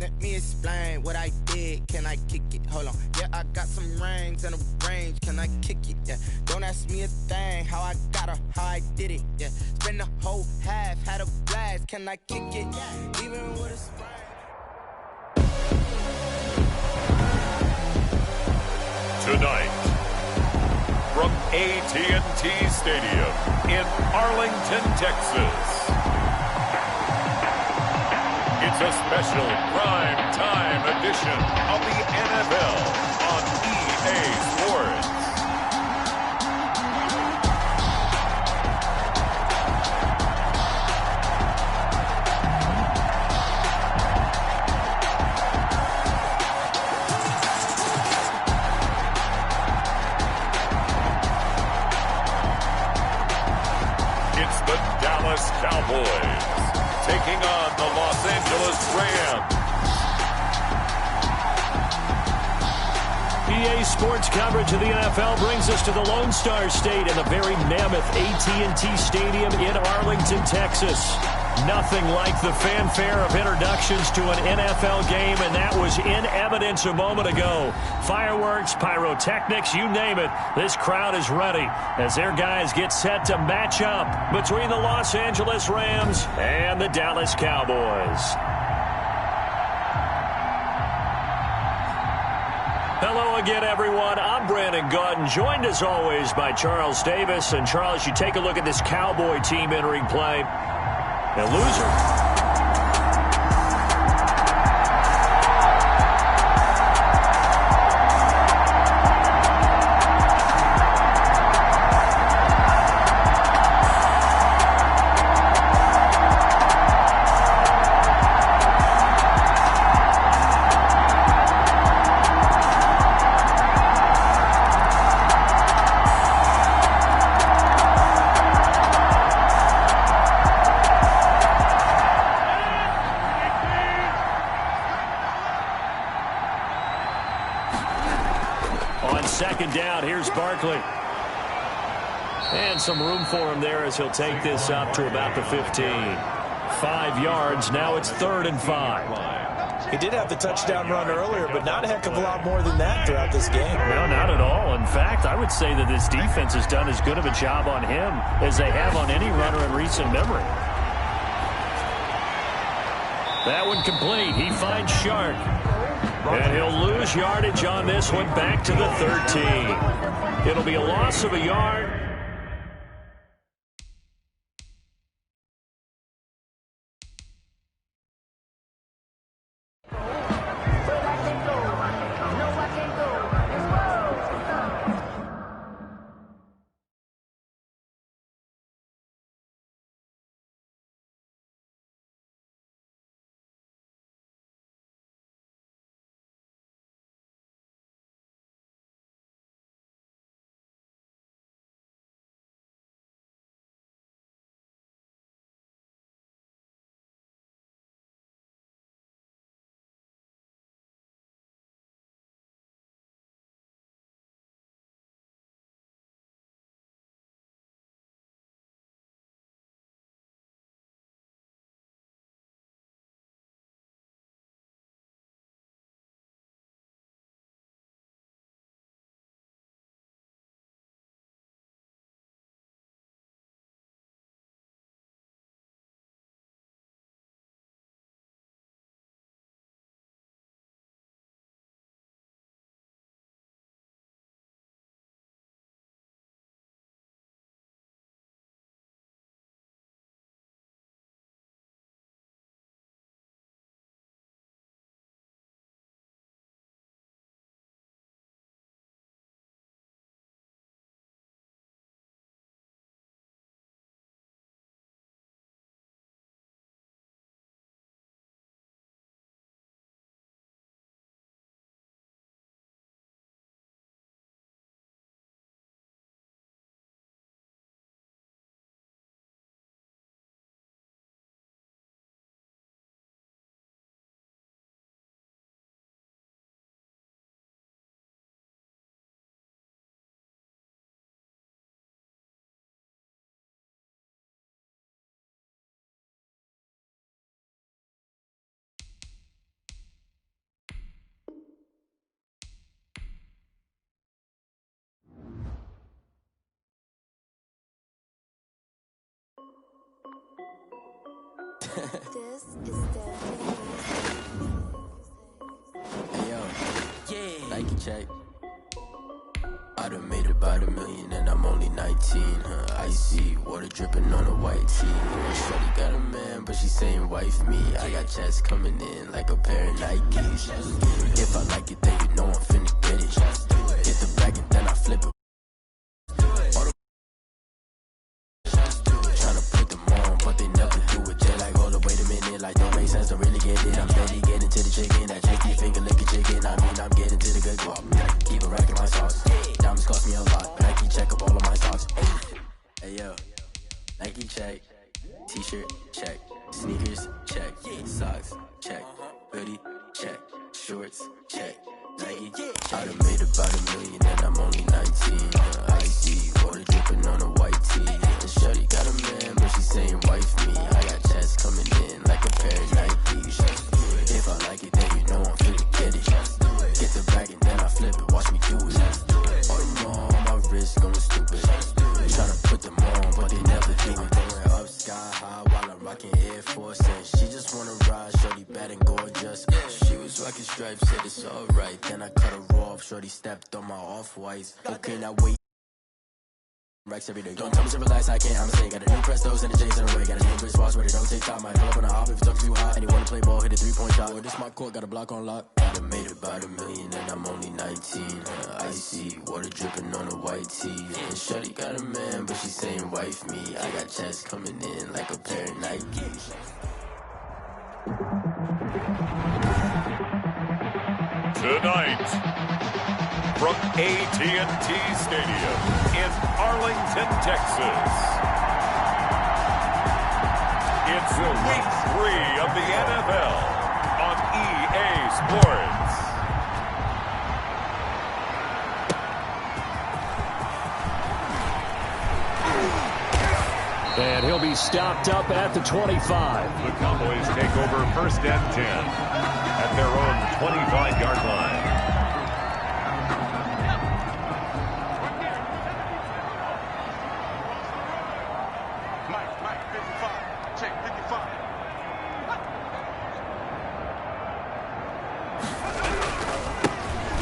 Let me explain what I did. Can I kick it? Hold on. Yeah, I got some rings and a range. Can I kick it? Yeah. Don't ask me a thing. How I got her, how I did it. Yeah. Spend the whole half, had a blast. Can I kick it? Even with a sprain. Tonight, from AT&T Stadium in Arlington, Texas, it's a special prime time edition of the NFL on EA Sports. It's the Dallas Cowboys taking on the Los Angeles Rams. EA Sports coverage of the NFL brings us to the Lone Star State in the very mammoth AT&T Stadium in Arlington, Texas. Nothing like the fanfare of introductions to an NFL game, and that was in evidence a moment ago. Fireworks, pyrotechnics, you name it. This crowd is ready as their guys get set to match up between the Los Angeles Rams and the Dallas Cowboys. Hello again, everyone. I'm Brandon Gautin, joined as always by Charles Davis. And Charles, you take a look at this Cowboy team entering play. A loser. Second down, here's Barkley. And some room for him there as he'll take this up to about the 15. 5 yards, now it's 3rd and 5. He did have the touchdown run earlier, but not a heck of a lot more than that throughout this game. No, not at all. In fact, I would say that this defense has done as good of a job on him as they have on any runner in recent memory. That one complete. He finds Shark. And he'll lose yardage on this one back to the 13. It'll be a loss of a yard. This is the Hey yo, yeah. Nike check. I done made about $1 million and I'm only 19. Icy water dripping on a white tee. Shorty got a man, but she saying wife me. I got checks coming in like a pair of Nikes. If I like it, then you know I'm finna get it. Hit the bag and then I flip it. Tryna put them on, but they never do it. They like, hold up, wait a minute, like don't make sense, don't really get it. I'm steady getting to the chicken, that chicky finger licking chicken. I mean, I'm getting to the good guap. Keep a rack in my sauce. Diamonds cost me a lot, but Nike check up all of my socks. Hey yo, Nike check, t-shirt check, sneakers check, socks check, hoodie check, shorts check, Nike. I done made about $1 million and I'm only 19. Icy water dripping on a white tee. And shorty got a man, but she saying wife me. I got checks coming in like a pair of Nikes. If I like it, then you know I'm finna get it. Get the bag and then I flip it, watch me do it. All them on my wrist going stupid. Tryna put them on, but they never do it. Going up sky high while I'm rocking Air Force. And she just wanna ride, shorty bad and gorgeous. She was rocking stripes, said it's alright. Then I cut her off, shorty stepped on my off-whites. Okay, now wait. Racks every day. Don't tell me to relax, I can't, I'm saying. Got a new Prestos and the J's in the way. Got a new Chris Ross, but it don't take time. Might pull up on the hop if it's up too hot. And you wanna play ball, hit a 3-point shot. Or this my court, got a block on lock. I done made about $1 million and I'm only 19. Icy water dripping on a white tee. And shorty got a man, but she saying wife me. I got checks coming in like a pair of Nikes. Tonight, from AT&T Stadium in Arlington, Texas, it's Week 3 of the NFL on EA Sports. And he'll be stopped up at the 25. The Cowboys take over 1st and 10 at their own 25-yard line.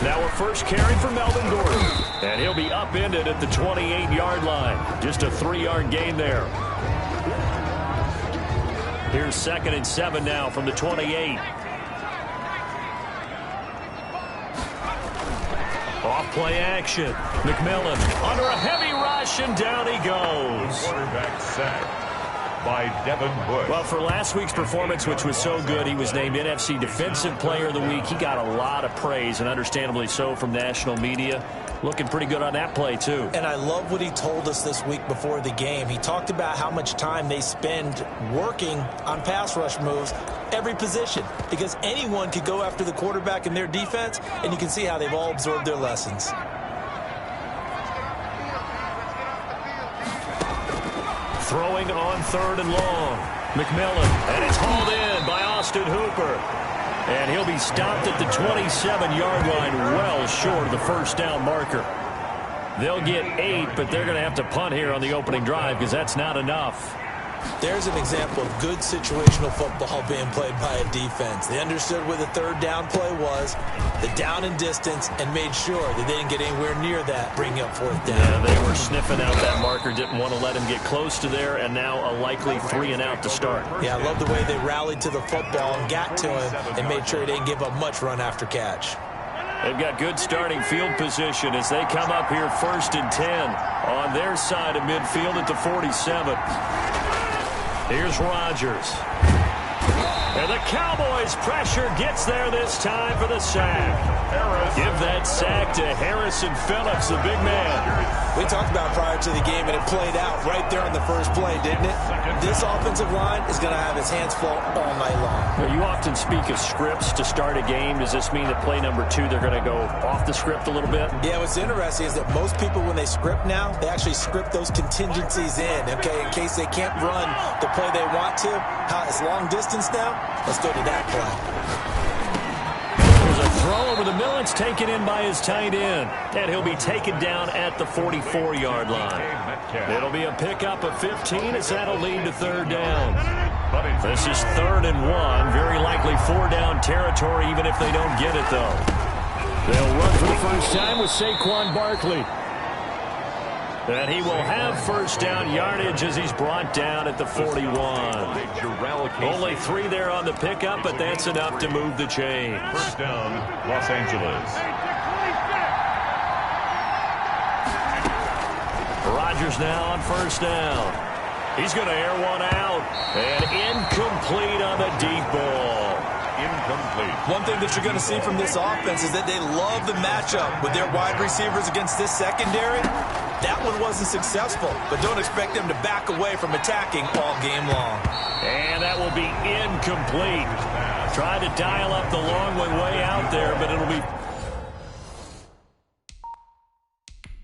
Now a first carry for Melvin Gordon. And he'll be upended at the 28-yard line. Just a 3-yard gain there. Here's 2nd and 7 now from the 28. Off play action. McMillan under a heavy rush, and down he goes. Quarterback sack by Devin Bush. Well, for last week's performance, which was so good, he was named NFC Defensive Player of the Week. He got a lot of praise, and understandably so, from national media. Looking pretty good on that play, too. And I love what he told us this week before the game. He talked about how much time they spend working on pass rush moves, every position, because anyone could go after the quarterback in their defense, and you can see how they've all absorbed their lessons. Throwing on 3rd and long. McMillan, and it's hauled in by Austin Hooper. And he'll be stopped at the 27-yard line, well short of the first down marker. They'll get 8, but they're going to have to punt here on the opening drive because that's not enough. There's an example of good situational football being played by a defense. They understood where the 3rd down play was, the down and distance, and made sure that they didn't get anywhere near that, bringing up 4th down. Yeah, they were sniffing out that marker, didn't want to let him get close to there, and now a likely 3 and out to start. Yeah, I love the way they rallied to the football and got to him and made sure he didn't give up much run after catch. They've got good starting field position as they come up here 1st and 10 on their side of midfield at the 47. Here's Rodgers. And the Cowboys' pressure gets there this time for the sack. Give that sack to Harrison Phillips, the big man. We talked about prior to the game, and it played out right there on the first play, didn't it? This offensive line is going to have its hands full all night long. Well, you often speak of scripts to start a game. Does this mean that play number 2, they're going to go off the script a little bit? Yeah, what's interesting is that most people, when they script now, they actually script those contingencies in, okay, in case they can't run the play they want to. It's long distance now. Let's go to that play. There's a throw over the middle. It's taken in by his tight end. And he'll be taken down at the 44-yard line. It'll be a pickup of 15 as that'll lead to third down. This is 3rd and 1. Very likely 4-down territory even if they don't get it, though. They'll run for the first time with Saquon Barkley. And he will have first down yardage as he's brought down at the 41. Only 3 there on the pickup, but that's enough to move the chains. First down, Los Angeles. Rodgers now on first down. He's going to air one out. And incomplete on the deep ball. Incomplete. One thing that you're going to see from this offense is that they love the matchup with their wide receivers against this secondary. That one wasn't successful, but don't expect them to back away from attacking all game long. And that will be incomplete. Tried to dial up the long one way out there, but it'll be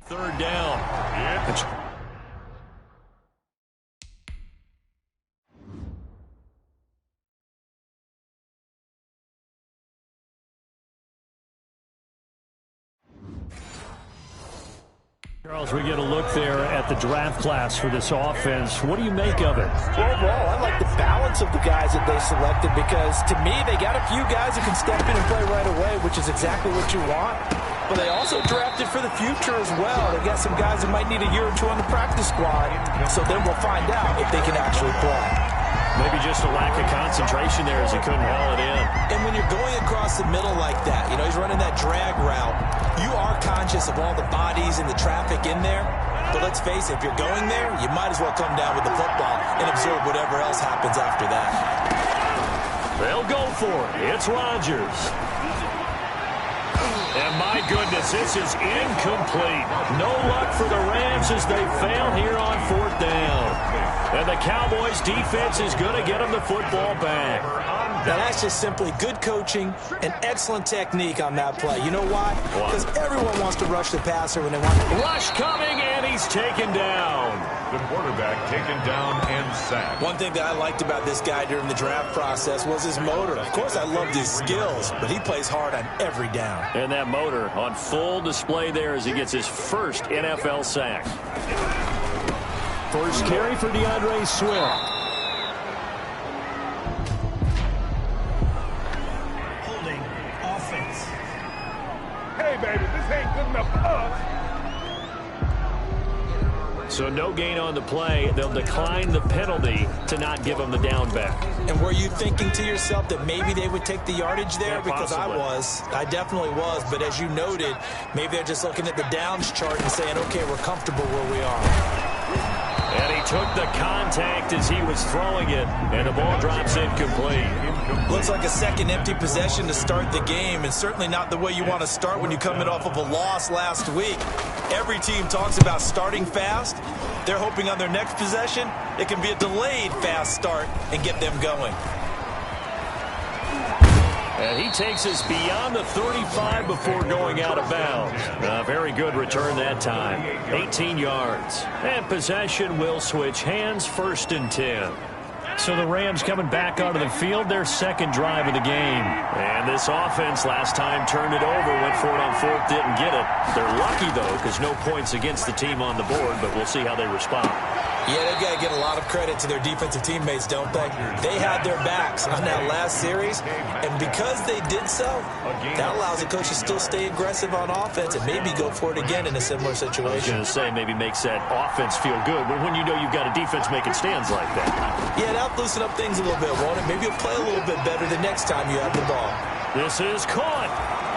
third down. Charles, we get a look there at the draft class for this offense. What do you make of it? Overall, I like the balance of the guys that they selected because, to me, they got a few guys who can step in and play right away, which is exactly what you want. But they also drafted for the future as well. They got some guys who might need a year or two on the practice squad, so then we'll find out if they can actually play. Maybe just a lack of concentration there as he couldn't haul it in. And when you're going across the middle like that, you know, he's running that drag route, you are conscious of all the bodies and the traffic in there. But let's face it, if you're going there, you might as well come down with the football and absorb whatever else happens after that. They'll go for it. It's Rodgers. And my goodness, this is incomplete. No luck for the Rams as they fail here on 4th down. And the Cowboys' defense is going to get them the football back. Now, that's just simply good coaching and excellent technique on that play. You know why? Because everyone wants to rush the passer when they want to. Rush coming, and he's taken down. The quarterback taken down and sacked. One thing that I liked about this guy during the draft process was his motor. Of course, I loved his skills, but he plays hard on every down. And that motor on full display there as he gets his first NFL sack. First carry for DeAndre Swift. Holding offense. Hey, baby, this ain't good enough for us. So no gain on the play. They'll decline the penalty to not give him the down back. And were you thinking to yourself that maybe they would take the yardage there? Yeah, because I definitely was. But as you noted, maybe they're just looking at the downs chart and saying, okay, we're comfortable where we are. And he took the contact as he was throwing it, and the ball drops incomplete. Looks like a second empty possession to start the game, and certainly not the way you want to start when you're coming off of a loss last week. Every team talks about starting fast. They're hoping on their next possession, it can be a delayed fast start and get them going. And he takes us beyond the 35 before going out of bounds. A very good return that time. 18 yards. And possession will switch hands, 1st and 10. So the Rams coming back onto the field, their second drive of the game. And this offense last time turned it over, went for it on 4th, didn't get it. They're lucky, though, because no points against the team on the board, but we'll see how they respond. Yeah, they've got to get a lot of credit to their defensive teammates, don't they? They had their backs on that last series, and because they did so, that allows the coach to still stay aggressive on offense and maybe go for it again in a similar situation. I was going to say maybe makes that offense feel good, but when you know you've got a defense making stands like that. Yeah, that'll loosen up things a little bit, won't it? Maybe you'll play a little bit better the next time you have the ball. This is caught.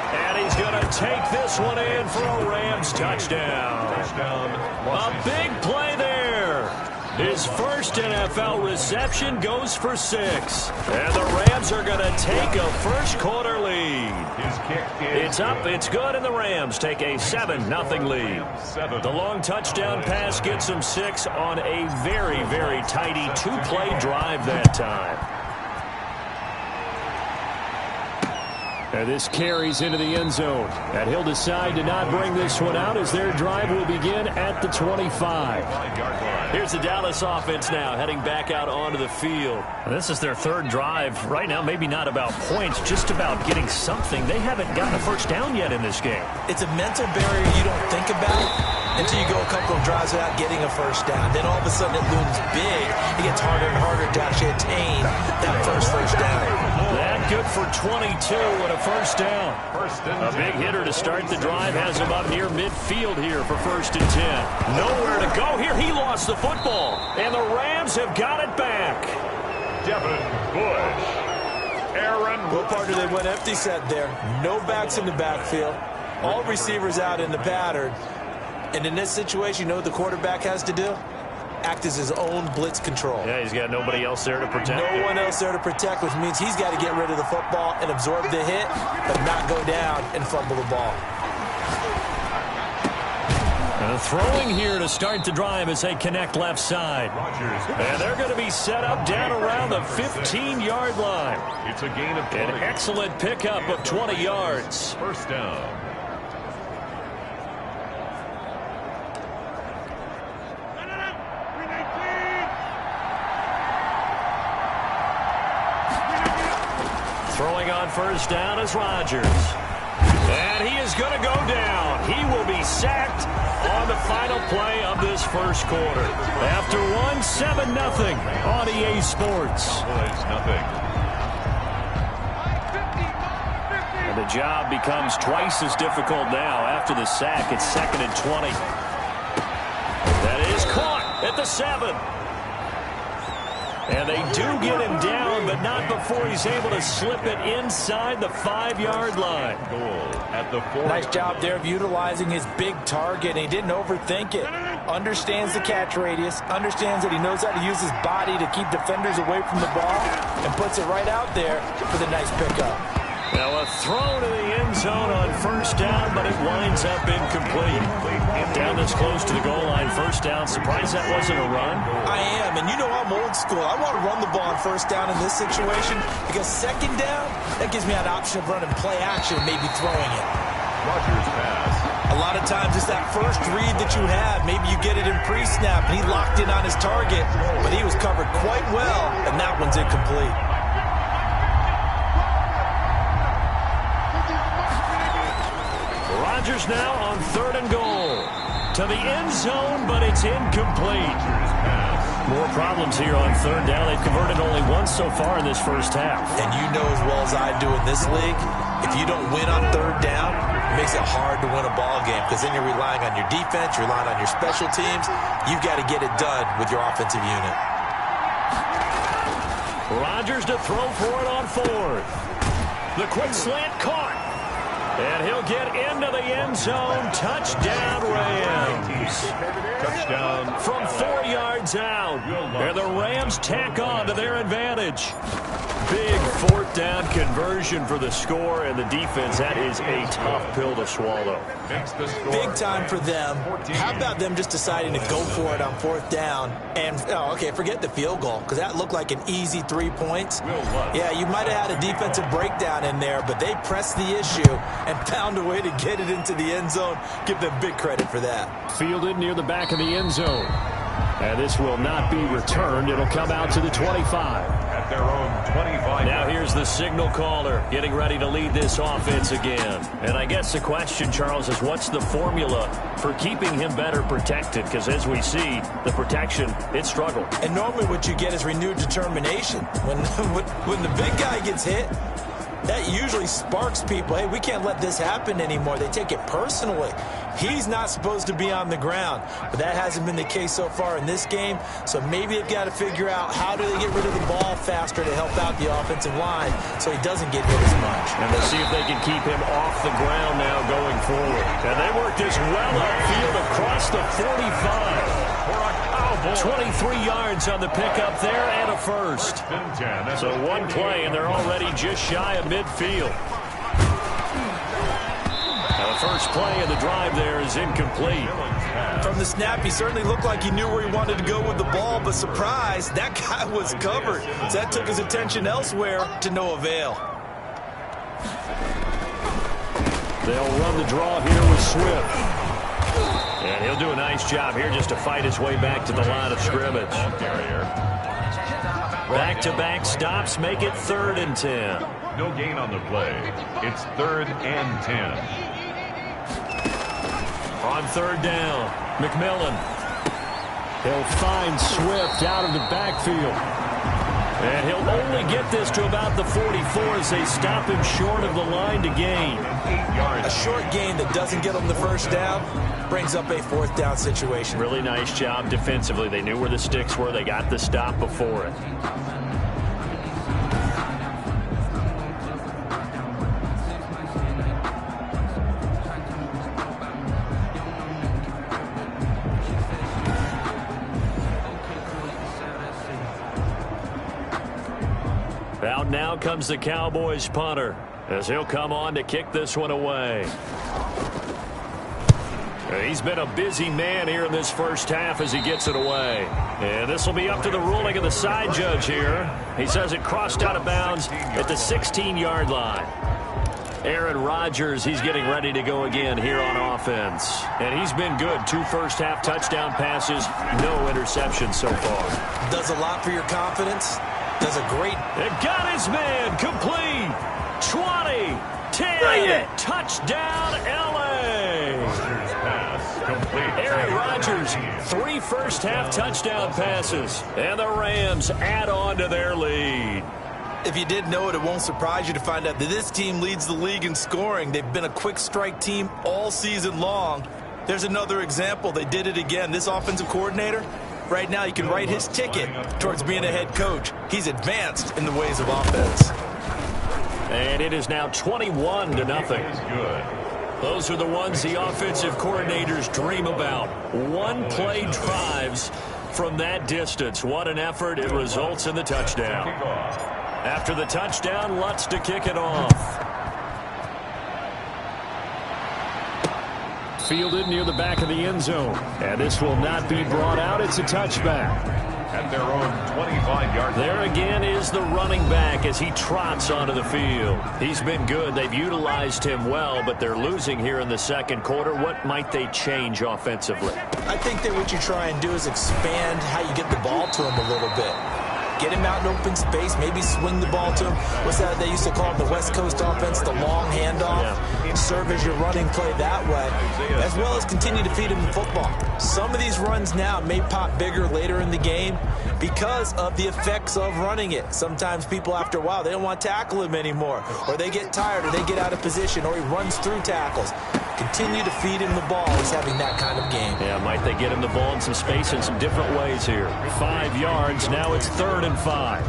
And he's going to take this one in for a Rams touchdown. A big play there. His first NFL reception goes for 6. And the Rams are going to take a first-quarter lead. It's up, it's good, and the Rams take a 7-0 lead. The long touchdown pass gets them 6 on a very, very tidy 2-play drive that time. And this carries into the end zone. And he'll decide to not bring this one out as their drive will begin at the 25. Here's the Dallas offense now heading back out onto the field. This is their third drive. Right now, maybe not about points, just about getting something. They haven't gotten a first down yet in this game. It's a mental barrier you don't think about until you go a couple of drives without getting a first down. Then all of a sudden it looms big. It gets harder and harder to actually attain that first down. That good for 22 and a first down. A big hitter to start the drive has him up near midfield here for 1st and 10. Nowhere to go here. He lost the football. And the Rams have got it back. Devin Bush. Aaron. What part did they went empty set there? No backs in the backfield. All receivers out in the pattern. And in this situation, you know what the quarterback has to do? Act as his own blitz control. Yeah, he's got nobody else there to protect. No one else there to protect, which means he's got to get rid of the football and absorb the hit, but not go down and fumble the ball. And throwing here to start the drive as they connect left side. And they're going to be set up down around the 15-yard line. It's a gain of 20. An excellent pickup of 20 yards. First down. Throwing on first down is Rodgers. And he is going to go down. He will be sacked on the final play of this first quarter. After 7-0 on EA Sports. And the job becomes twice as difficult now after the sack. It's 2nd and 20. That is caught at the 7. And they do get him down, but not before he's able to slip it inside the 5-yard line. Nice job there of utilizing his big target. He didn't overthink it. Understands the catch radius. Understands that he knows how to use his body to keep defenders away from the ball. And puts it right out there for the nice pickup. Now a throw to the end zone on first down, but it winds up incomplete. Down this close to the goal line, first down. Surprised that wasn't a run? I am, and you know I'm old school. I want to run the ball on first down in this situation because second down, that gives me an option of running play action and maybe throwing it. Rodgers pass. A lot of times it's that first read that you have. Maybe you get it in pre-snap, and he locked in on his target, but he was covered quite well, and that one's incomplete. Rodgers now on 3rd and goal. To the end zone, but it's incomplete. More problems here on 3rd down. They've converted only once so far in this first half. And you know as well as I do in this league, if you don't win on 3rd down, it makes it hard to win a ball game because then you're relying on your defense, you're relying on your special teams. You've got to get it done with your offensive unit. Rodgers to throw for it on 4th. The quick slant caught. And he'll get into the end zone. Touchdown, Rams. Touchdown. From 4 yards out. And the Rams tack on to their advantage. Big 4th down conversion for the score, and the defense, that is a tough pill to swallow. Big time for them. How about them just deciding to go for it on 4th down? And, okay, forget the field goal, because that looked like an easy 3 points. Yeah, you might have had a defensive breakdown in there, but they pressed the issue and found a way to get it into the end zone. Give them big credit for that. Fielded near the back of the end zone. And this will not be returned. It'll come out to the 25. At their own 25. Now here's the signal caller getting ready to lead this offense again. And I guess the question, Charles, is what's the formula for keeping him better protected? Because as we see, the protection, it struggled. And normally what you get is renewed determination. When the big guy gets hit, that usually sparks people. Hey, we can't let this happen anymore. They take it personally. He's not supposed to be on the ground, but that hasn't been the case so far in this game. So maybe they've got to figure out how do they get rid of the ball faster to help out the offensive line so he doesn't get hit as much. And they'll see if they can keep him off the ground now going forward. And they work this well upfield across the 45. 23 yards on the pickup there and a first. So one play, and they're already just shy of midfield. Now the first play of the drive there is incomplete. From the snap, he certainly looked like he knew where he wanted to go with the ball, but surprise, that guy was covered. So that took his attention elsewhere to no avail. They'll run the draw here with Swift. And he'll do a nice job here just to fight his way back to the line of scrimmage. Back-to-back stops make it 3rd and 10. No gain on the play. It's 3rd and 10. On 3rd down, McMillan. He'll find Swift out of the backfield. And he'll only get this to about the 44 as they stop him short of the line to gain. A short gain that doesn't get him the first down brings up a 4th down situation. Really nice job defensively. They knew where the sticks were. They got the stop before it. Out now comes the Cowboys punter as he'll come on to kick this one away. He's been a busy man here in this first half as he gets it away. And this will be up to the ruling of the side judge here. He says it crossed out of bounds at the 16-yard line. Aaron Rodgers, he's getting ready to go again here on offense. And he's been good. 2 first-half touchdown passes, no interceptions so far. Does a lot for your confidence. Does a great... They've got his man complete. 20, 10, touchdown, L.A. Aaron Rodgers, 3 first-half touchdown passes. And the Rams add on to their lead. If you didn't know it, it won't surprise you to find out that this team leads the league in scoring. They've been a quick strike team all season long. There's another example. They did it again. This offensive coordinator, right now, you can write his ticket towards being a head coach. He's advanced in the ways of offense. And it is now 21-0. Those are the ones the offensive coordinators dream about. One-play drives from that distance. What an effort. It results in the touchdown. After the touchdown, Lutz to kick it off. Fielded near the back of the end zone. And this will not be brought out. It's a touchback. At their own 25-yard line. There again is the running back as he trots onto the field. He's been good. They've utilized him well, but they're losing here in the second quarter. What might they change offensively? I think that what you try and do is expand how you get the ball to him a little bit. Get him out in open space, maybe swing the ball to him. What's that they used to call the West Coast offense, the long handoff? Yeah. Serve as your running play that way, as well as continue to feed him the football. Some of these runs now may pop bigger later in the game because of the effects of running it. Sometimes people, after a while, they don't want to tackle him anymore, or they get tired, or they get out of position, or he runs through tackles. Continue to feed him the ball. He's having that kind of game. Yeah, might they get him the ball in some space in some different ways here. 5 yards. Now it's 3rd and 5.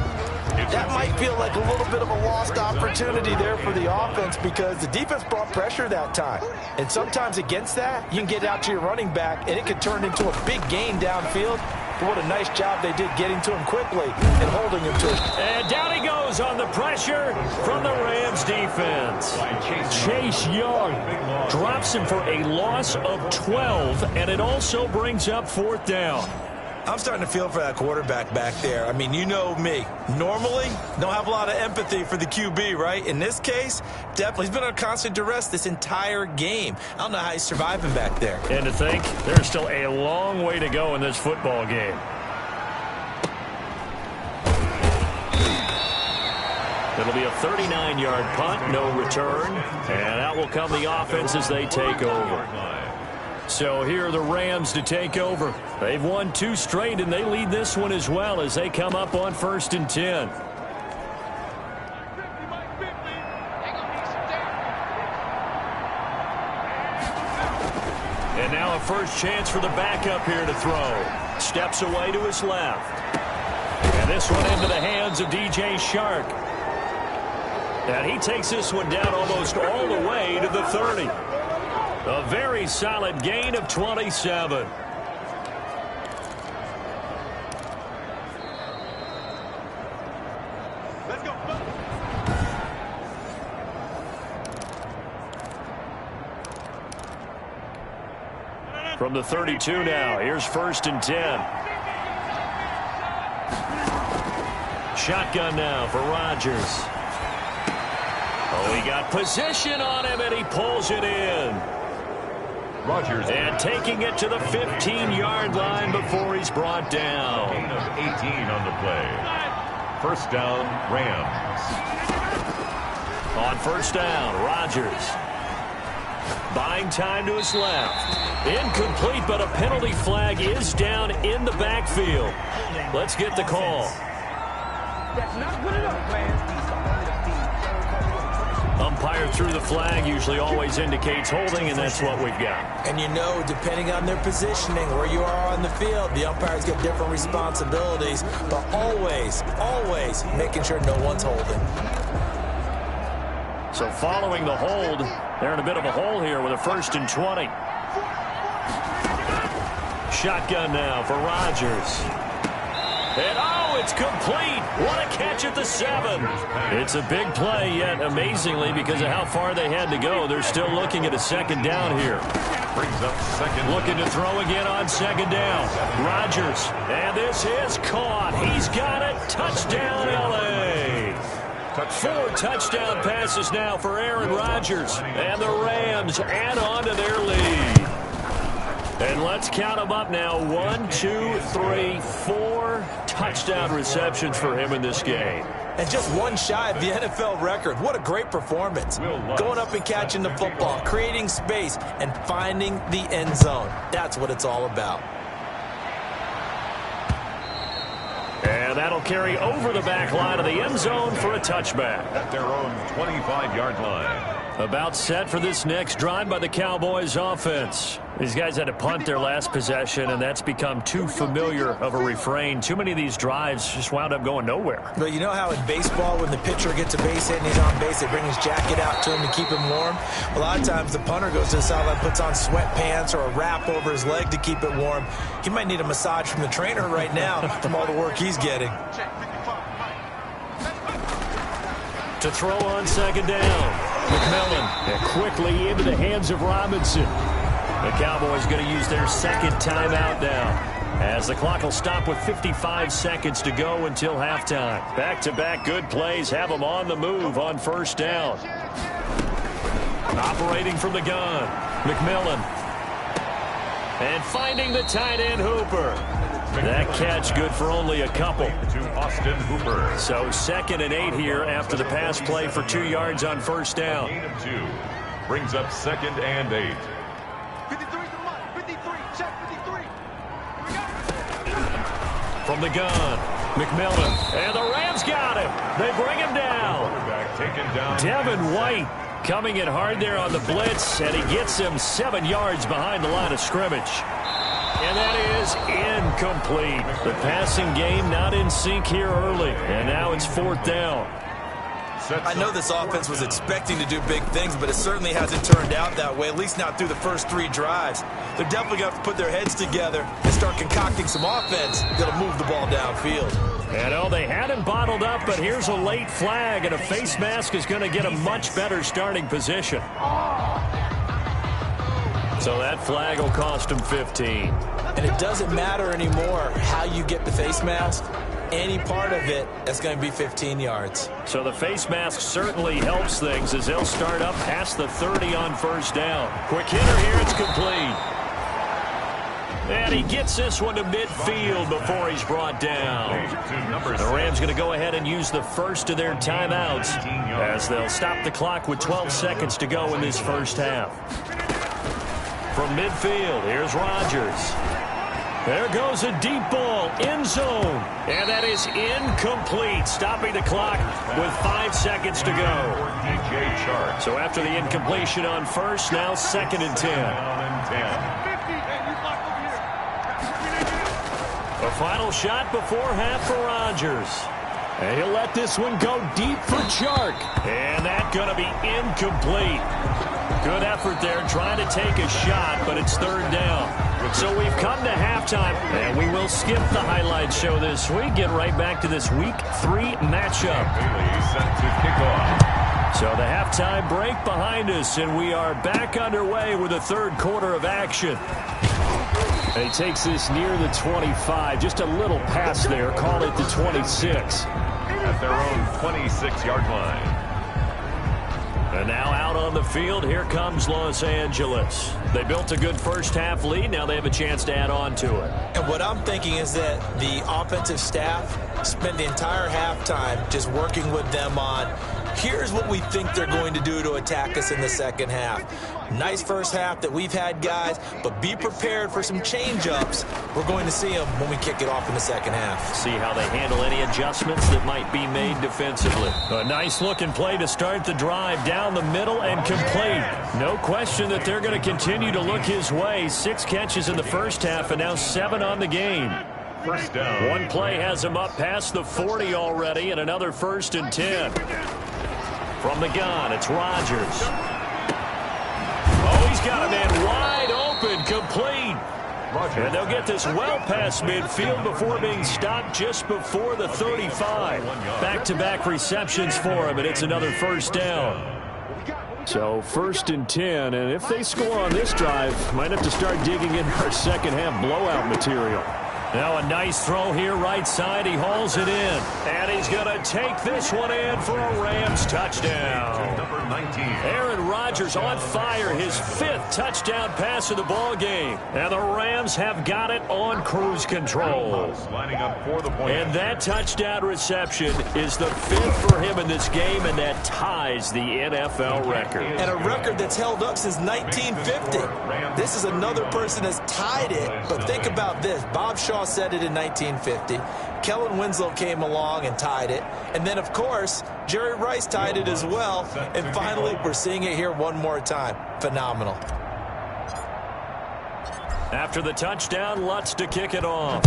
That might feel like a little bit of a lost opportunity there for the offense because the defense brought pressure that time. And sometimes against that, you can get out to your running back, and it could turn into a big gain downfield. But what a nice job they did getting to him quickly and holding him to it. And down he goes on the pressure from the Rams defense. Chase Young drops him for a loss of 12, and it also brings up 4th down. I'm starting to feel for that quarterback back there. I mean, you know me. Normally, don't have a lot of empathy for the QB, right? In this case, definitely. He's been under constant duress this entire game. I don't know how he's surviving back there. And to think, there's still a long way to go in this football game. It'll be a 39-yard punt, no return. And out will come the offense as they take over. So here are the Rams to take over. They've won 2 straight, and they lead this one as well as they come up on 1st and 10. And now a first chance for the backup here to throw. Steps away to his left. And this one into the hands of DJ Shark. And he takes this one down almost all the way to the 30. A very solid gain of 27. Let's go. From the 32 now, here's 1st and 10. Shotgun now for Rodgers. Oh, he He got position on him, and he pulls it in. Rodgers. And taking it to the 15-yard line before he's brought down. Gain of 18 on the play. First down, Rams. On first down, Rodgers. Buying time to his left. Incomplete, but a penalty flag is down in the backfield. Let's get the call. That's not good enough, man. Umpire threw the flag, usually always indicates holding, and that's what we've got. And you know, depending on their positioning, where you are on the field, the umpires get different responsibilities, but always, always making sure no one's holding. So following the hold, they're in a bit of a hole here with a 1st and 20. Shotgun now for Rodgers. And it's complete. What a catch at the 7. It's a big play, yet amazingly, because of how far they had to go, they're still looking at a 2nd down here. Brings up second. Looking to throw again on 2nd down. Rodgers. And this is caught. He's got it. Touchdown, L.A. 4 touchdown passes now for Aaron Rodgers. And the Rams add on to their lead. And let's count them up now. 1, 2, 3, 4 touchdown receptions for him in this game. And just one shy of the NFL record. What a great performance. Going up and catching the football, creating space, and finding the end zone. That's what it's all about. And that'll carry over the back line of the end zone for a touchback. At their own 25-yard line. About set for this next drive by the Cowboys offense. These guys had to punt their last possession, and that's become too familiar of a refrain. Too many of these drives just wound up going nowhere. But you know how in baseball, when the pitcher gets a base hit and he's on base, they bring his jacket out to him to keep him warm? A lot of times the punter goes to the sideline, puts on sweatpants or a wrap over his leg to keep it warm. He might need a massage from the trainer right now from all the work he's getting. To throw on 2nd down. McMillan quickly into the hands of Robinson. The Cowboys going to use their 2nd timeout now, as the clock will stop with 55 seconds to go until halftime. Back-to-back good plays have them on the move on 1st down. Operating from the gun, McMillan. And finding the tight end, Hooper. That catch good for only a couple. To Austin Hooper. So 2nd and 8 here after the pass play for 2 yards on 1st down. Gain of 2. Brings up 2nd and 8. 53 to the line. 53. Check 53. From the gun, McMillan. And the Rams got him. They bring him down. Quarterback taken down. Devin White coming in hard there on the blitz, and he gets him 7 yards behind the line of scrimmage. And that is incomplete. The passing game not in sync here early, and now it's 4th down. I know this offense was expecting to do big things, but it certainly hasn't turned out that way, at least not through the first 3 drives. They're definitely going to have to put their heads together and start concocting some offense that'll move the ball downfield. And they had him bottled up, but here's a late flag, and a face mask is going to get a much better starting position. So that flag will cost him 15. And it doesn't matter anymore how you get the face mask. Any part of it, that's going to be 15 yards. So the face mask certainly helps things as they'll start up past the 30 on 1st down. Quick hitter here, it's complete. And he gets this one to midfield before he's brought down. The Rams going to go ahead and use the first of their timeouts as they'll stop the clock with 12 seconds to go in this 1st half. From midfield, here's Rodgers. There goes a deep ball, end zone, and that is incomplete, stopping the clock with 5 seconds to go. So after the incompletion on 1st, now 2nd and 10. A final shot before half for Rodgers. And he'll let this one go deep for Chark. And that's going to be incomplete. Good effort there trying to take a shot, but it's 3rd down. So we've come to halftime, and we will skip the highlight show this week. Get right back to this Week 3 matchup. Set to kick off. So the halftime break behind us, and we are back underway with the 3rd quarter of action. And he takes this near the 25. Just a little pass there. Call it the 26. At their own 26-yard line. And now out on the field, here comes Los Angeles. They built a good first-half lead. Now they have a chance to add on to it. And what I'm thinking is that the offensive staff spent the entire halftime just working with them on, here's what we think they're going to do to attack us in the second half. Nice first half that we've had, guys, but be prepared for some change-ups. We're going to see them when we kick it off in the second half. See how they handle any adjustments that might be made defensively. A nice-looking play to start the drive down the middle and complete. No question that they're going to continue to look his way. 6 catches in the first half and now 7 on the game. First down. One play has him up past the 40 already, and another 1st and 10. From the gun, it's Rodgers. Oh, he's got a man wide open, complete. And they'll get this well past midfield before being stopped just before the 35. Back-to-back receptions for him, and it's another 1st down. So 1st and 10, and if they score on this drive, might have to start digging into our second half blowout material. Now a nice throw here right side. He hauls it in. And he's going to take this one in for a Rams touchdown. Number 19. Aaron Rodgers on fire. His 5th touchdown pass of the ball game. And the Rams have got it on cruise control. Lining up for the point. And that touchdown reception is the 5th for him in this game, and that ties the NFL record. And a record that's held up since 1950. This is another person that's tied it, but think about this. Bob Shaw said it in 1950. Kellen Winslow came along and tied it. And then, of course, Jerry Rice tied it as well. And finally, we're seeing it here one more time. Phenomenal. After the touchdown, Lutz to kick it off.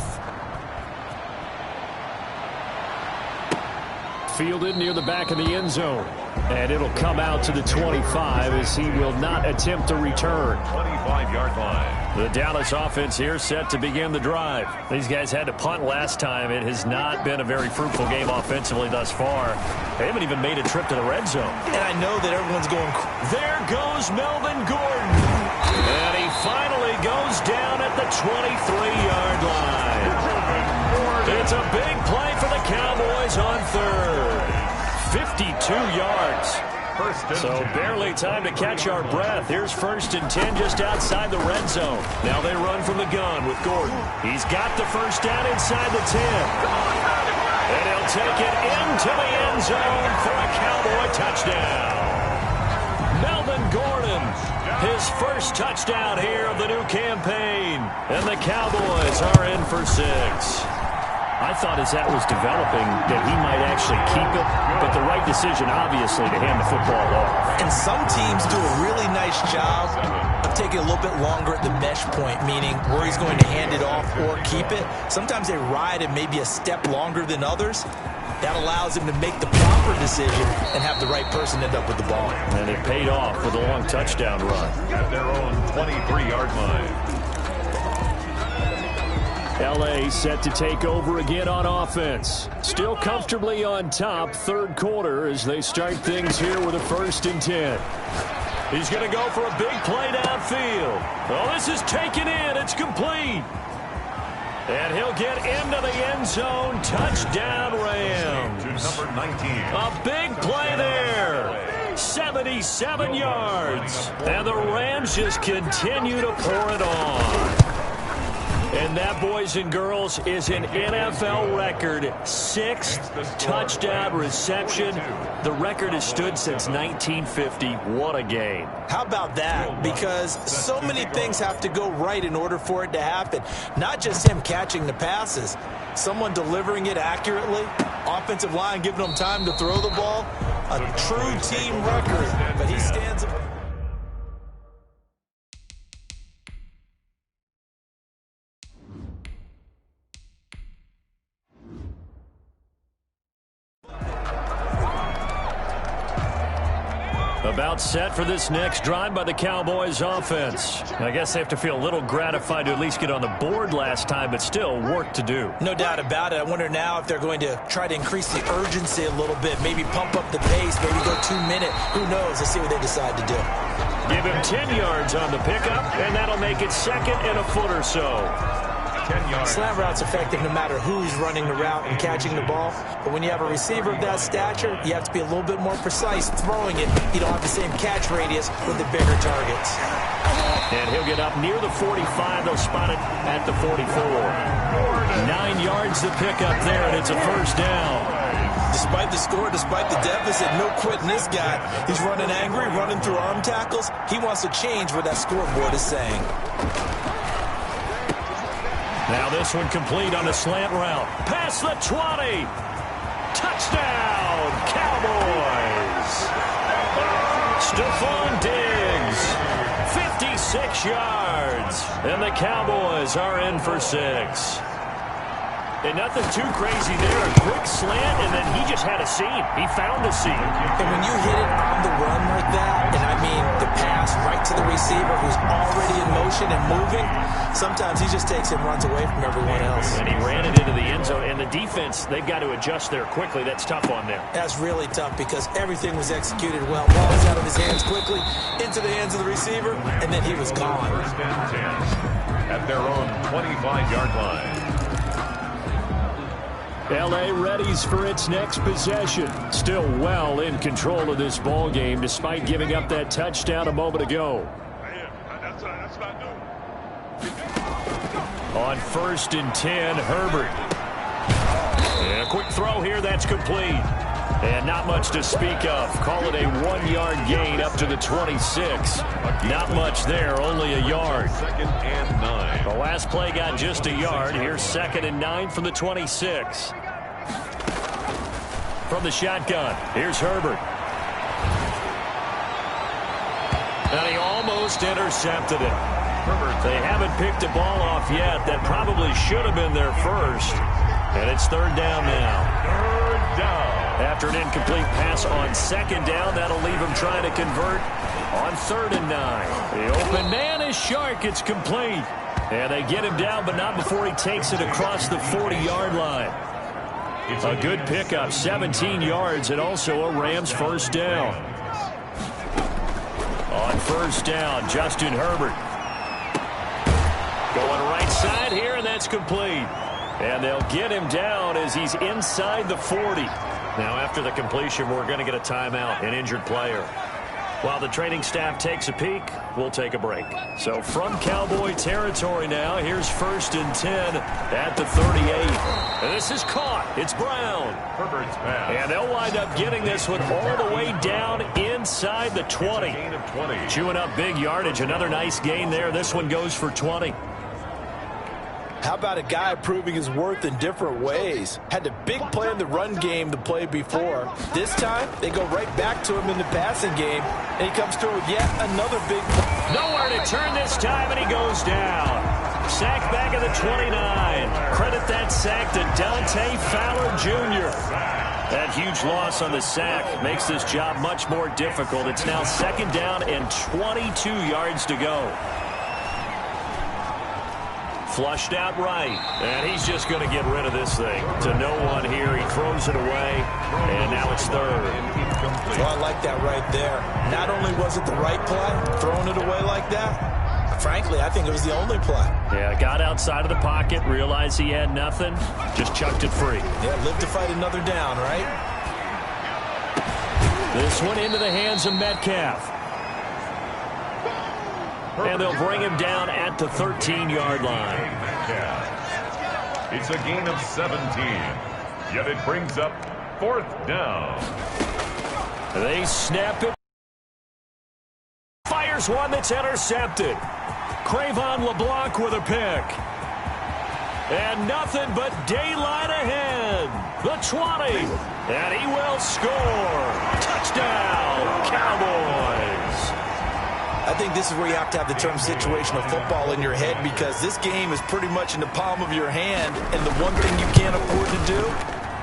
Fielded near the back of the end zone. And it'll come out to the 25 as he will not attempt to return. 25-yard line. The Dallas offense here set to begin the drive. These guys had to punt last time. It has not been a very fruitful game offensively thus far. They haven't even made a trip to the red zone. And I know that everyone's going... There goes Melvin Gordon. And he finally goes down at the 23-yard line. It's a big play for the Cowboys on 3rd. 52 yards. So barely time to catch our breath. Here's 1st and 10 just outside the red zone. Now they run from the gun with Gordon. He's got the 1st down inside the 10. And he'll take it into the end zone for a Cowboy touchdown. Melvin Gordon, his 1st touchdown here of the new campaign. And the Cowboys are in for 6. I thought as that was developing that he might actually keep it, but the right decision, obviously, to hand the football off. And some teams do a really nice job of taking a little bit longer at the mesh point, meaning where he's going to hand it off or keep it. Sometimes they ride it maybe a step longer than others. That allows him to make the proper decision and have the right person end up with the ball. And it paid off with a long touchdown run. At their own 23-yard line. L.A. set to take over again on offense. Still comfortably on top, 3rd quarter as they start things here with a 1st and 10. He's going to go for a big play downfield. Oh, this is taken in. It's complete. And he'll get into the end zone. Touchdown, Rams. To number 19. A big play there. 77 yards. And the Rams just continue to pour it on. And that, boys and girls, is an NFL record 6th touchdown reception. The record has stood since 1950. What a game. How about that? Because so many things have to go right in order for it to happen. Not just him catching the passes. Someone delivering it accurately. Offensive line giving them time to throw the ball. A true team record. But he stands... About set for this next drive by the Cowboys offense. I guess they have to feel a little gratified to at least get on the board last time, but still work to do. No doubt about it. I wonder now if they're going to try to increase the urgency a little bit, maybe pump up the pace, maybe go 2-minute. Who knows? Let's see what they decide to do. Give him 10 yards on the pickup, and that'll make it 2nd and a foot or so. 10 yards. Slant route's effective no matter who's running the route and catching the ball. But when you have a receiver of that stature, you have to be a little bit more precise throwing it. You don't have the same catch radius with the bigger targets. And he'll get up near the 45. They'll spot it at the 44. 9 yards to pick up there, and it's a first down. Despite the score, despite the deficit, no quitting this guy. He's running angry, running through arm tackles. He wants to change what that scoreboard is saying. Now this one complete on the slant route. Past the 20. Touchdown, Cowboys. Stephon Diggs, 56 yards. And the Cowboys are in for 6. And nothing too crazy there. A quick slant, and then he just had a seam. He found a seam. And when you hit it on the run like that, and I mean the pass right to the receiver who's already in motion and moving, sometimes he just takes it and runs away from everyone else. And he ran it into the end zone. And the defense, they've got to adjust there quickly. That's tough on them. That's really tough because everything was executed well. Ball was out of his hands quickly, into the hands of the receiver, and then he was gone. First and 10 at their own 25-yard line. L.A. readies for its next possession. Still well in control of this ball game despite giving up that touchdown a moment ago. On 1st and 10, Herbert. And a quick throw here, that's complete. And not much to speak of. Call it a 1-yard gain up to the 26. Not much there, only a yard. 2nd and 9. The last play got just a yard. Here's 2nd and 9 from the 26. From the shotgun, here's Herbert. And he almost intercepted it. They haven't picked the ball off yet. That probably should have been their first. And it's 3rd down now. 3rd down. After an incomplete pass on 2nd down, that'll leave him trying to convert on 3rd and 9. The open man is Shark. It's complete. And they get him down, but not before he takes it across the 40-yard line. A good pickup, 17 yards, and also a Rams first down. On 1st down, Justin Herbert. Going right side here, and that's complete. And they'll get him down as he's inside the 40. Now, after the completion, we're going to get a timeout, an injured player. While the training staff takes a peek, we'll take a break. So from Cowboy territory now, here's 1st and 10 at the 38. And this is caught. It's Brown. Herbert's pass. And they'll wind up getting this one all the way down inside the 20. Gain of 20. Chewing up big yardage. Another nice gain there. This one goes for 20. How about a guy proving his worth in different ways? Had a big play in the run game the play before. This time, they go right back to him in the passing game, and he comes through with yet another big play. Nowhere to turn this time, and he goes down. Sack back at the 29. Credit that sack to Dante Fowler Jr. That huge loss on the sack makes this job much more difficult. It's now 2nd down and 22 yards to go. Flushed out right, and he's just going to get rid of this thing. To no one here, he throws it away, and now it's 3rd. Well, I like that right there. Not only was it the right play, throwing it away like that, frankly, I think it was the only play. Yeah, got outside of the pocket, realized he had nothing, just chucked it free. Yeah, live to fight another down, right? This one into the hands of Metcalf. And they'll bring him down at the 13-yard line. It's a gain of 17. Yet it brings up 4th down. They snap it. Fires one that's intercepted. Cravon LeBlanc with a pick. And nothing but daylight ahead. The 20. And he will score. Touchdown, Cowboys. I think this is where you have to have the term situational football in your head, because this game is pretty much in the palm of your hand, and the one thing you can't afford to do,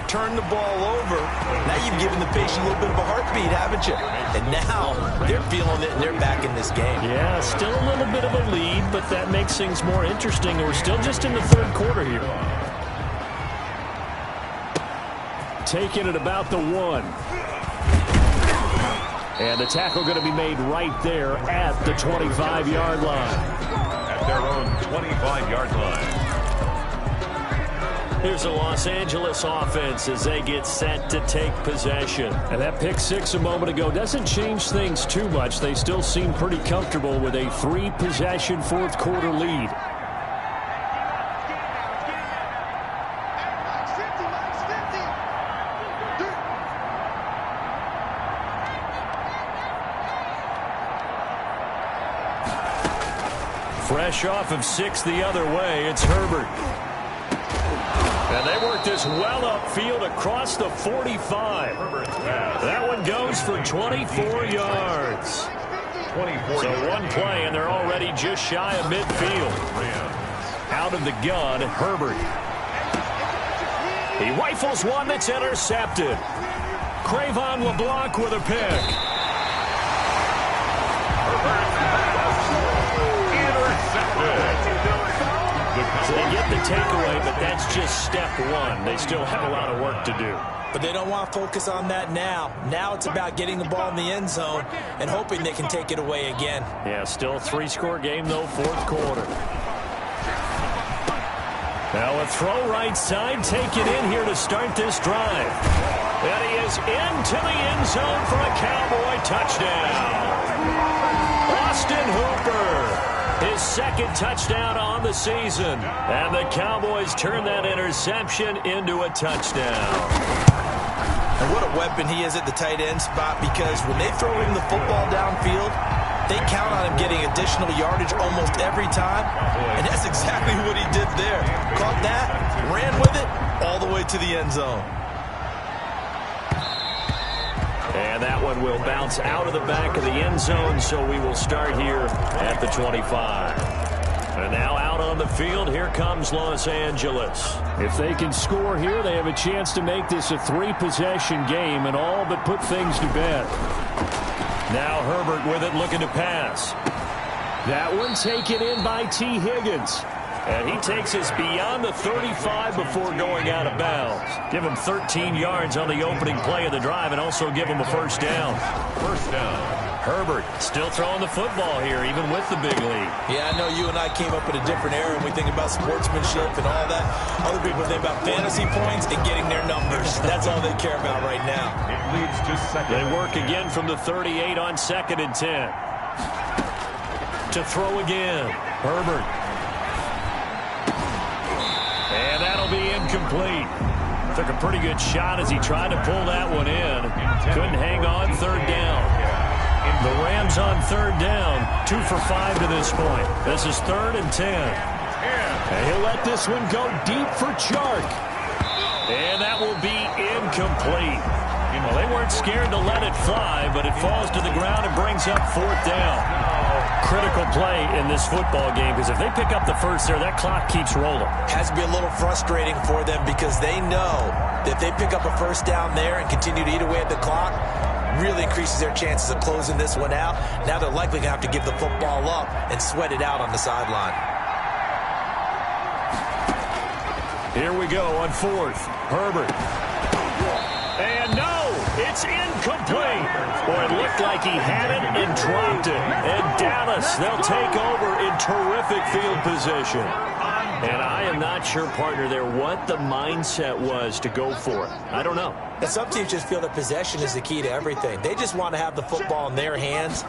turn the ball over. Now you've given the patient a little bit of a heartbeat, haven't you? And now they're feeling it, and they're back in this game. Yeah, still a little bit of a lead, but that makes things more interesting. We're still just in the 3rd quarter here. Taking it about the 1. And the tackle going to be made right there at the 25-yard line. At their own 25-yard line. Here's the Los Angeles offense as they get set to take possession. And that pick six a moment ago doesn't change things too much. They still seem pretty comfortable with a 3-possession fourth quarter lead. Fresh off of 6 the other way, it's Herbert. And they work this well upfield across the 45. That one goes for 24 yards. So one play, and they're already just shy of midfield. Out of the gun, Herbert. He rifles one that's intercepted. Cravon LeBlanc with a pick. So they get the takeaway, but that's just step one. They still have a lot of work to do. But they don't want to focus on that now. Now it's about getting the ball in the end zone and hoping they can take it away again. Yeah, still a 3-score game, though, fourth quarter. Now a throw right side, taken in here to start this drive. And he is into the end zone for a Cowboy touchdown. Austin Hooper. His second touchdown on the season. And the Cowboys turn that interception into a touchdown. And what a weapon he is at the tight end spot, because when they throw him the football downfield, they count on him getting additional yardage almost every time. And that's exactly what he did there. Caught that, ran with it, all the way to the end zone. And that one will bounce out of the back of the end zone, so we will start here at the 25. And now out on the field, here comes Los Angeles. If they can score here, they have a chance to make this a 3-possession game and all but put things to bed. Now Herbert with it, looking to pass. That one taken in by T. Higgins. And he takes us beyond the 35 before going out of bounds. Give him 13 yards on the opening play of the drive and also give him a first down. First down. Herbert still throwing the football here, even with the big lead. Yeah, I know you and I came up in a different era when we think about sportsmanship and all that. Other people think about fantasy points and getting their numbers. That's all they care about right now. It leads to second. They work again from the 38 on 2nd and 10. To throw again. Herbert. And that'll be incomplete. Took a pretty good shot as he tried to pull that one in. Couldn't hang on, third down. The Rams on third down, 2 for 5 to this point. This is 3rd and 10. And he'll let this one go deep for Chark. And that will be incomplete. Well, they weren't scared to let it fly, but it falls to the ground and brings up 4th down. Critical play in this football game, because if they pick up the first there, that clock keeps rolling. Has to be a little frustrating for them, because they know that if they pick up a first down there and continue to eat away at the clock, really increases their chances of closing this one out. Now they're likely going to have to give the football up and sweat it out on the sideline. Here we go on 4th. Herbert. And no, it's incomplete. Boy, it looked like he had it and dropped it. And Dallas, they'll take over in terrific field position. And I am not sure, partner, there what the mindset was to go for it. I don't know. And some teams just feel that possession is the key to everything. They just want to have the football in their hands.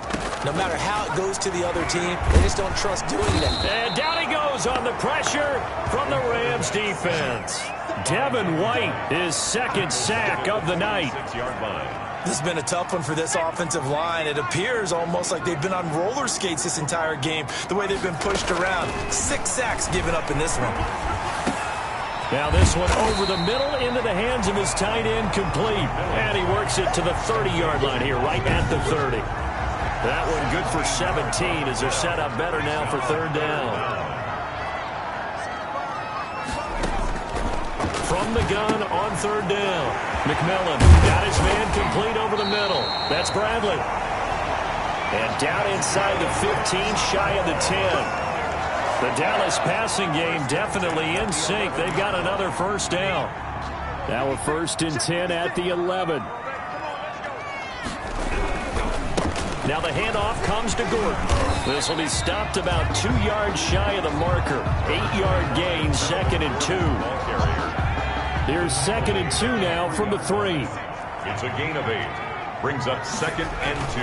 No matter how it goes to the other team, they just don't trust doing that. And down he goes on the pressure from the Rams defense. Devin White, his 2nd sack of the night. 6-yard line. This has been a tough one for this offensive line. It appears almost like they've been on roller skates this entire game, the way they've been pushed around. 6 sacks given up in this one. Now this one over the middle into the hands of his tight end, complete. And he works it to the 30-yard line here, right at the 30. That one good for 17 as they're set up better now for 3rd down. From the gun on 3rd down. McMillan got his man complete over the middle. That's Bradley. And down inside the 15, shy of the 10. The Dallas passing game definitely in sync. They've got another first down. Now a 1st and 10 at the 11. Now the handoff comes to Gordon. This will be stopped about 2 yards shy of the marker. 8-yard gain, 2nd and 2. Here's 2nd and 2 now from the 3. It's a gain of 8. Brings up 2nd and 2.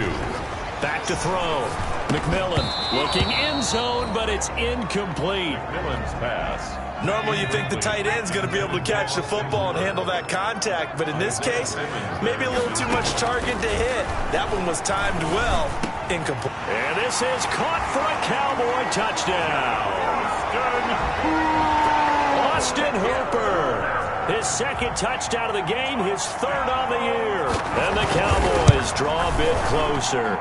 Back to throw. McMillan looking end zone, but it's incomplete. McMillan's pass. Normally you think the tight end's going to be able to catch the football and handle that contact, but in this case, maybe a little too much target to hit. That one was timed well. Incomplete. And this is caught for a Cowboy touchdown. Austin Hooper. His 2nd touchdown of the game, his 3rd on the year. And the Cowboys draw a bit closer.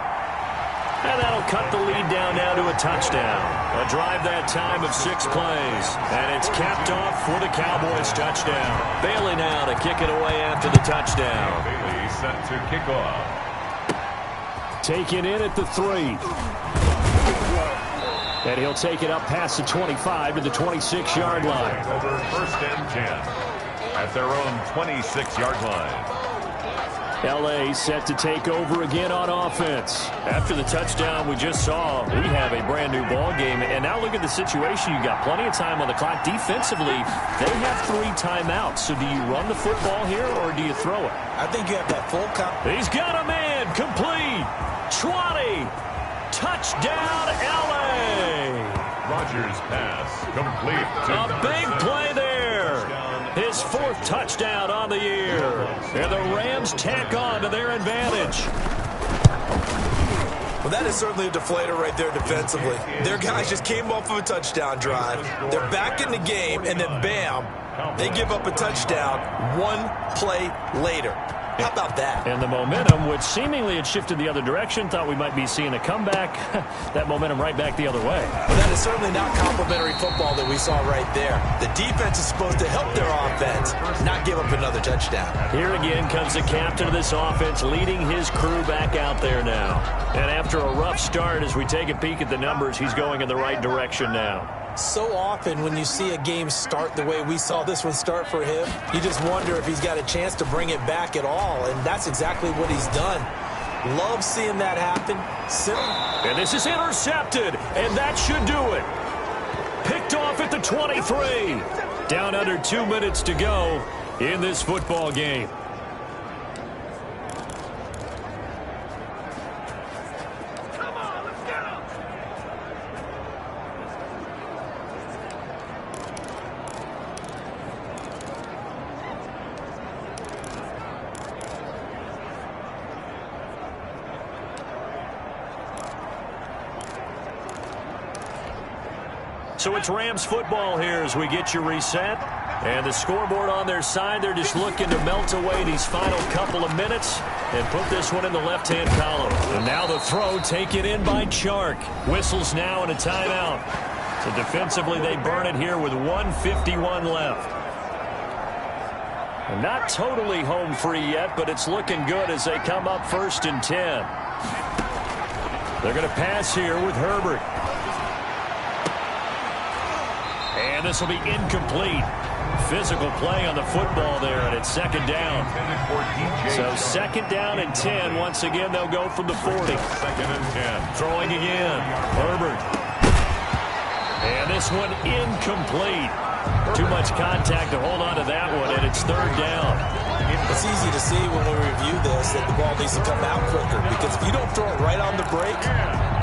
And that'll cut the lead down now to a touchdown. A drive that time of 6 plays. And it's capped off for the Cowboys touchdown. Bailey now to kick it away after the touchdown. Bailey set to kick off. Taken in at the 3. And he'll take it up past the 25 to the 26-yard line. Over 1st and 10 at their own 26-yard line. L.A. set to take over again on offense. After the touchdown we just saw, we have a brand new ball game. And now look at the situation. You got plenty of time on the clock. Defensively, they have 3 timeouts. So do you run the football here or do you throw it? I think you have that full count. He's got a man. Complete. 20. Touchdown, L.A. Rodgers' pass complete. A big play there. His 4th touchdown on the year. And the Rams tack on to their advantage. Well, that is certainly a deflator right there defensively. Their guys just came off of a touchdown drive. They're back in the game, and then bam, they give up a touchdown 1 play later. How about that? And the momentum, which seemingly had shifted the other direction, thought we might be seeing a comeback. That momentum right back the other way. Well, that is certainly not complimentary football that we saw right there. The defense is supposed to help their offense, not give up another touchdown. Here again comes the captain of this offense, leading his crew back out there now. And after a rough start, as we take a peek at the numbers, he's going in the right direction now. So often when you see a game start the way we saw this one start for him, you just wonder if he's got a chance to bring it back at all, and that's exactly what he's done. Love seeing that happen. And this is intercepted, and that should do it. Picked off at the 23. Down under 2 minutes to go in this football game. So it's Rams football here as we get you reset. And the scoreboard on their side, they're just looking to melt away these final couple of minutes and put this one in the left-hand column. And now the throw taken in by Chark. Whistles now and a timeout. So defensively they burn it here with 1:51 left. And not totally home free yet, but it's looking good as they come up 1st and 10. They're going to pass here with Herbert. And this will be incomplete. Physical play on the football there, and it's 2nd down. So 2nd down and 10. Once again, they'll go from the 40. 2nd and 10. Throwing again. Herbert. And this one incomplete. Too much contact to hold on to that one, and it's 3rd down. It's easy to see when we review this that the ball needs to come out quicker, because if you don't throw it right on the break,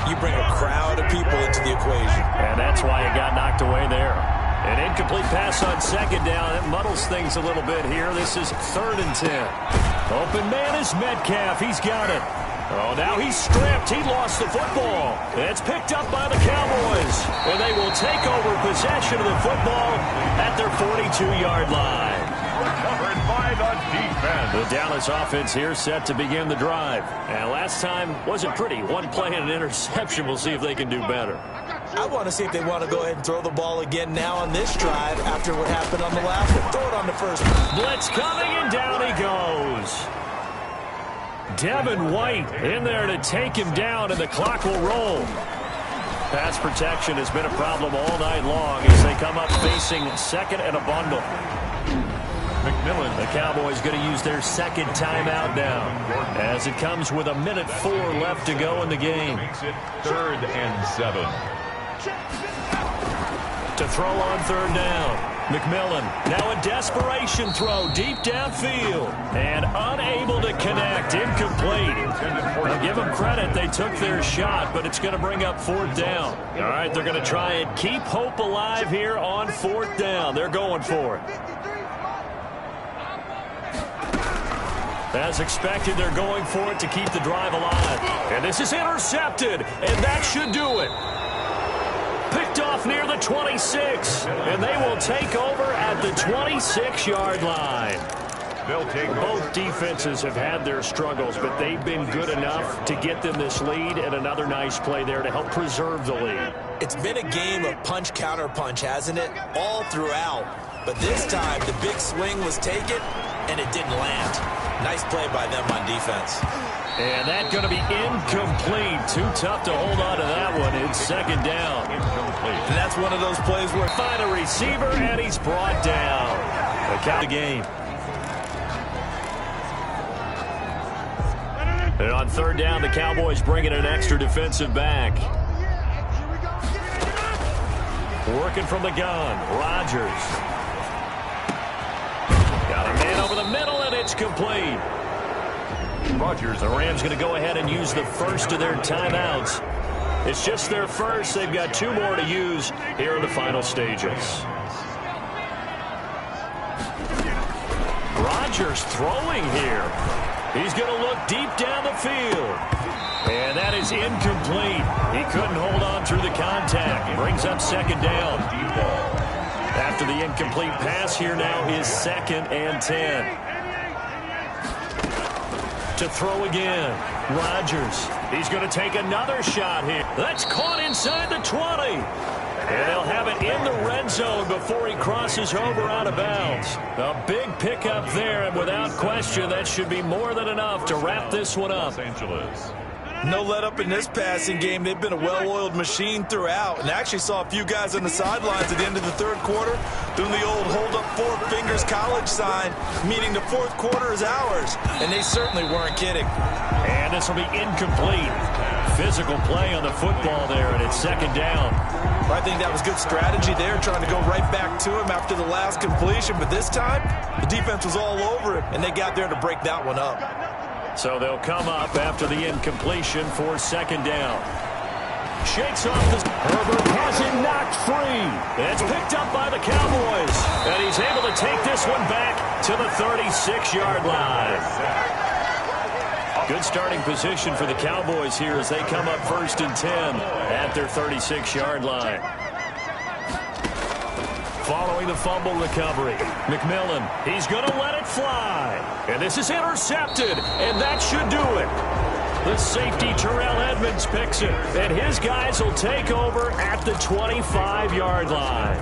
you bring a crowd of people into the equation. And that's why it got knocked away there. An incomplete pass on 2nd down. It muddles things a little bit here. This is 3rd and 10. Open man is Metcalf. He's got it. Oh, now he's stripped. He lost the football. It's picked up by the Cowboys. And they will take over possession of the football at their 42-yard line. Recovered by the defense. The Dallas offense here set to begin the drive. And last time wasn't pretty. 1 play and an interception. We'll see if they can do better. I want to see if they want to go ahead and throw the ball again now on this drive after what happened on the last one. Throw it on the first one. Blitz coming, and down he goes. Devin White in there to take him down, and the clock will roll. Pass protection has been a problem all night long as they come up facing 2nd and a bundle. McMillan. The Cowboys going to use their 2nd timeout now as it comes with 1:04 left to go in the game. Makes it 3rd and 7. To throw on 3rd down. McMillan, now a desperation throw deep downfield. And unable to connect, incomplete. I'll give them credit, they took their shot, but it's going to bring up 4th down. All right, they're going to try and keep hope alive here on 4th down. They're going for it. As expected, they're going for it to keep the drive alive. And this is intercepted, and that should do it. Picked off near the 26, and they will take over at the 26-yard line. Both defenses have had their struggles, but they've been good enough to get them this lead, and another nice play there to help preserve the lead. It's been a game of punch-counter-punch, hasn't it? All throughout. But this time, the big swing was taken, and it didn't land. Nice play by them on defense. And that's going to be incomplete. Too tough to hold on to that one. It's 2nd down. Incomplete. And that's one of those plays where find a receiver, and he's brought down. The count of the game. And on 3rd down, the Cowboys bring in an extra defensive back. Working from the gun, Rodgers. Got a man over the middle, and it's complete. Rodgers, the Rams going to go ahead and use the first of their timeouts. It's just their first. They've got 2 more to use here in the final stages. Rodgers throwing here. He's going to look deep down the field. And that is incomplete. He couldn't hold on through the contact. Brings up 2nd down. After the incomplete pass, here now is 2nd and 10. To throw again. Rodgers. He's going to take another shot here. That's caught inside the 20. And they'll have it in the red zone before he crosses over out of bounds. A big pickup there, and without question, that should be more than enough to wrap this one up. No let up in this passing game. They've been a well-oiled machine throughout. And I actually saw a few guys on the sidelines at the end of the 3rd quarter doing the old hold up 4 fingers college sign, meaning the 4th quarter is ours. And they certainly weren't kidding. And this will be incomplete. Physical play on the football there, and it's 2nd down. I think that was good strategy there, trying to go right back to him after the last completion. But this time, the defense was all over it, and they got there to break that one up. So they'll come up after the incompletion for 2nd down. Shakes off the... Herbert has it knocked free. It's picked up by the Cowboys. And he's able to take this one back to the 36-yard line. Good starting position for the Cowboys here as they come up 1st and 10 at their 36-yard line. Following the fumble recovery, McMillan, he's going to let it fly. And this is intercepted, and that should do it. The safety, Terrell Edmonds, picks it, and his guys will take over at the 25-yard line.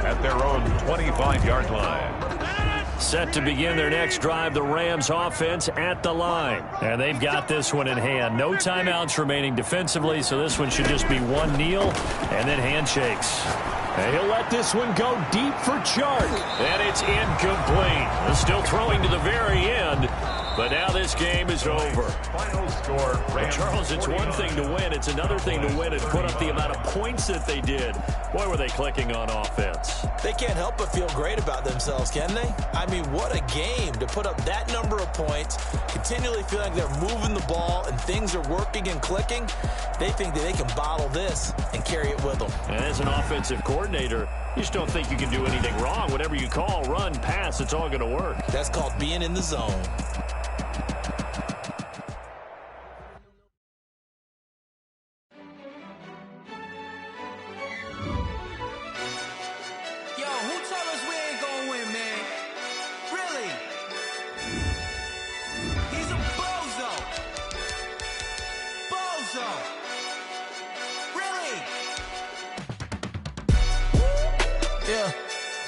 At their own 25-yard line. Set to begin their next drive, the Rams offense at the line. And they've got this one in hand. No timeouts remaining defensively, so this one should just be one kneel and then handshakes. And he'll let this one go deep for Chark. And it's incomplete. They're still throwing to the very end. But now this game is over. Final score, Rams. Charles, it's one thing to win. It's another thing to win and put up the amount of points that they did. Boy, were they clicking on offense. They can't help but feel great about themselves, can they? I mean, what a game to put up that number of points, continually feeling like they're moving the ball and things are working and clicking. They think that they can bottle this and carry it with them. And as an offensive coordinator, you just don't think you can do anything wrong. Whatever you call, run, pass, it's all going to work. That's called being in the zone.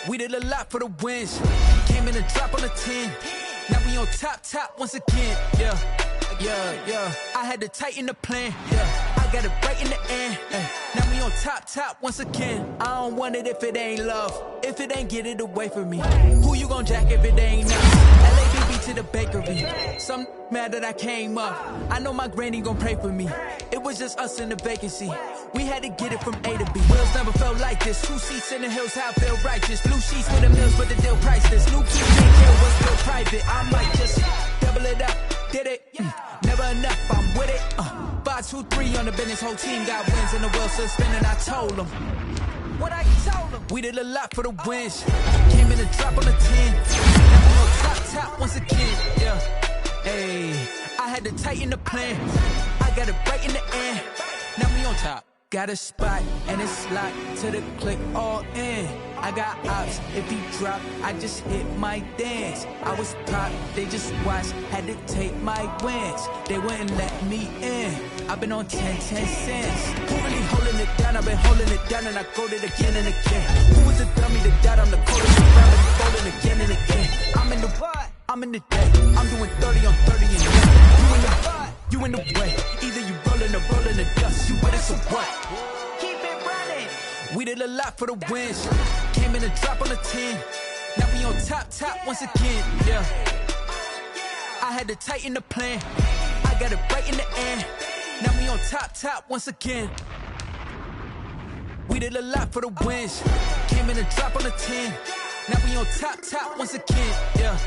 We did a lot for the wins. Came in a drop on a 10. Now we on top once again. Yeah. I had to tighten the plan. Yeah. I got it right in the end. Now we on top once again. I don't want it if it ain't love. If it ain't, get it away from me. Who you gon' jack if it ain't us? LABB to the bakery. Some mad that I came up. I know my granny gon' pray for me. It was was just us in the vacancy. We had to get it from A to B. Wheels never felt like this. 2 seats in the hills, how I feel righteous. Blue sheets for the mills, but the deal priceless. New key can't kill what's still private. I might just double it up, did it. Never enough, I'm with it. 5, 2, 3 on the business. Whole team got wins and the world still spinning. I told them what I told them. We did a lot for the wins. Came in a drop on the 10. Now we on top once again. Yeah. Hey, I had to tighten the plan. I got it right in the end. Now we on top. Got a spot and it's locked to the click all in. I got ops, if he drop, I just hit my dance. I was top, they just watched, had to take my wins. They wouldn't let me in. I've been on 10 cents. Who really holding it down? I've been holding it down and I quote it again and again. Who was the dummy that died on the coldest around and folding again and again? I'm in the vibe, I'm in the day. I'm doing 30 on 30 and you in the vibe, you in the way. Either you rolling or rolling the dust. You with us or what? Keep it running. We did a lot for the wins. Came in a drop on the 10. Now we on top once again. Yeah. I had to tighten the plan. I got it right in the end. Now we on top once again. We did a lot for the wins. Came in a drop on the 10. Now we on top once again. Yeah.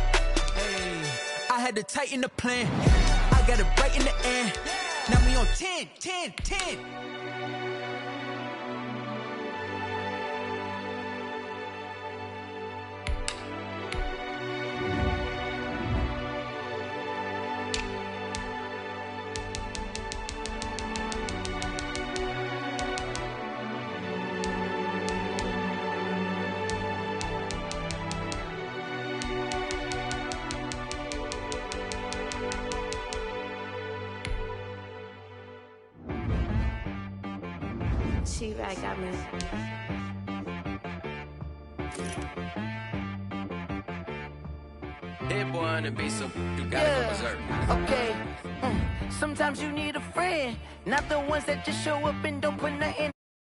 Hey. I had to tighten the plan. I got it right in the end. Now we on 10. She right got me. That boy on the beat, so you gotta go berserk. Okay. Sometimes you need a friend, not the ones that just show up and don't put nothing.